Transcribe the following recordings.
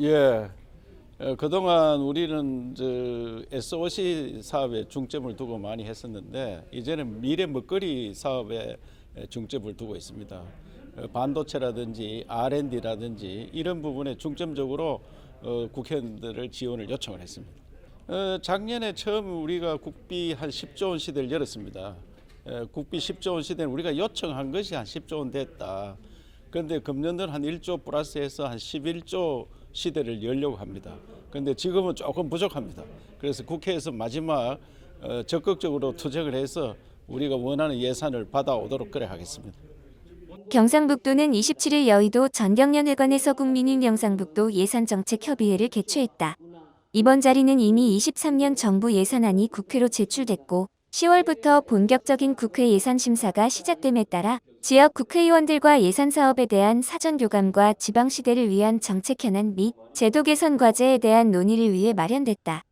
예, 그동안 우리는 SOC 사업에 중점을 두고 많이 했었는데 이제는 미래 먹거리 사업에 중점을 두고 있습니다. 반도체라든지 R&D라든지 이런 부분에 중점적으로 국회의원들을 지원을 요청을 했습니다. 작년에 처음 우리가 국비 한 10조 원 시대를 열었습니다. 국비 10조 원 시대는 우리가 요청한 것이 한 10조 원 됐다. 그런데 금년도는 한 1조 플러스해서 한 11조 시대를 열려고 합니다. 그런데 지금은 조금 부족합니다. 그래서 국회에서 마지막 적극적으로 투쟁을 해서 우리가 원하는 예산을 받아오도록 그래 하겠습니다. 경상북도는 27일 여의도 전경련회관에서 국민인 경상북도 예산정책협의회를 개최했다. 이번 자리는 이미 23년 정부 예산안이 국회로 제출됐고 10월부터 본격적인 국회 예산 심사가 시작됨에 따라 지역 국회의원들과 예산 사업에 대한 사전 교감과 지방시대를 위한 정책 현안 및 제도 개선 과제에 대한 논의를 위해 마련됐다.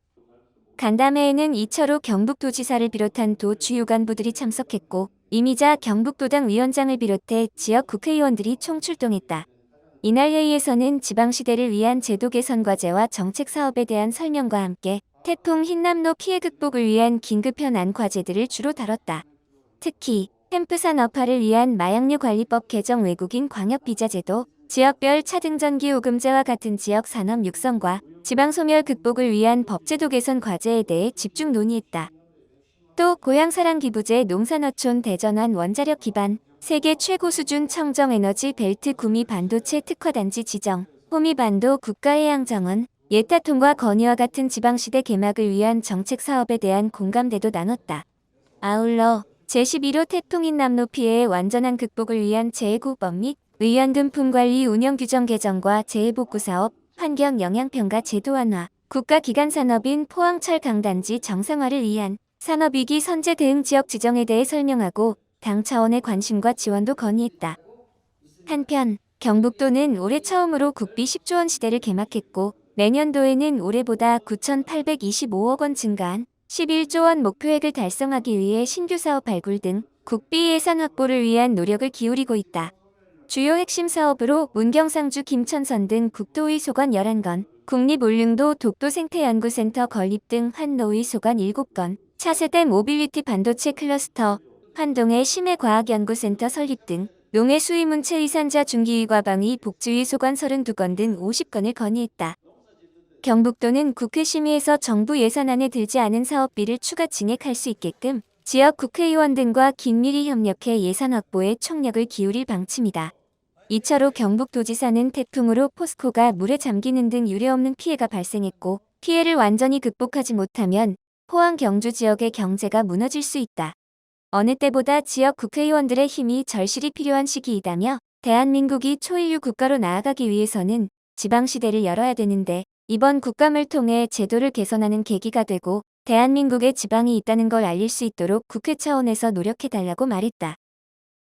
간담회에는 이철호 경북도지사를 비롯한 도 주요 간부들이 참석했고 이미자 경북도당 위원장을 비롯해 지역 국회의원들이 총출동했다. 이날 회의에서는 지방시대를 위한 제도 개선 과제와 정책 사업에 대한 설명과 함께 태풍 흰남노 피해 극복을 위한 긴급 현안 과제들을 주로 다뤘다. 특히 햄프산 업화를 위한 마약류 관리법 개정, 외국인 광역 비자 제도, 지역별 차등전기 요금제와 같은 지역 산업 육성과 지방 소멸 극복을 위한 법제도 개선 과제에 대해 집중 논의했다. 또 고향사랑 기부제, 농산어촌 대전환 원자력 기반, 세계 최고 수준 청정에너지 벨트 구미 반도체 특화단지 지정, 호미반도 국가해양정원, 예타통과 건의와 같은 지방시대 개막을 위한 정책 사업에 대한 공감대도 나눴다. 아울러 제11호 태풍 흰남노 피해의 완전한 극복을 위한 재해구법 및 의연금품 관리 운영 규정 개정과 재해복구사업, 환경 영향평가 제도 완화, 국가기관산업인 포항철 강단지 정상화를 위한 산업위기 선제 대응 지역 지정에 대해 설명하고 당 차원의 관심과 지원도 건의했다. 한편 경북도는 올해 처음으로 국비 10조 원 시대를 개막했고 내년도에는 올해보다 9,825억 원 증가한 11조 원 목표액을 달성하기 위해 신규 사업 발굴 등 국비 예산 확보를 위한 노력을 기울이고 있다. 주요 핵심 사업으로 문경상주 김천선 등 국토의 소관 11건, 국립울릉도 독도생태연구센터 건립 등 환노의 소관 7건, 차세대 모빌리티 반도체 클러스터, 환동의 심해과학연구센터 설립 등 농해 수의문체 의산자 중기의 과방위 복지의 소관 32건 등 50건을 건의했다. 경북도는 국회 심의에서 정부 예산안에 들지 않은 사업비를 추가 증액할 수 있게끔 지역 국회의원 등과 긴밀히 협력해 예산 확보에 총력을 기울일 방침이다. 이철호 경북도지사는 태풍으로 포스코가 물에 잠기는 등 유례없는 피해가 발생했고 피해를 완전히 극복하지 못하면 포항 경주 지역의 경제가 무너질 수 있다. 어느 때보다 지역 국회의원들의 힘이 절실히 필요한 시기이다며 대한민국이 초일류 국가로 나아가기 위해서는 지방시대를 열어야 되는데 이번 국감을 통해 제도를 개선하는 계기가 되고 대한민국에 지방이 있다는 걸 알릴 수 있도록 국회 차원에서 노력해달라고 말했다.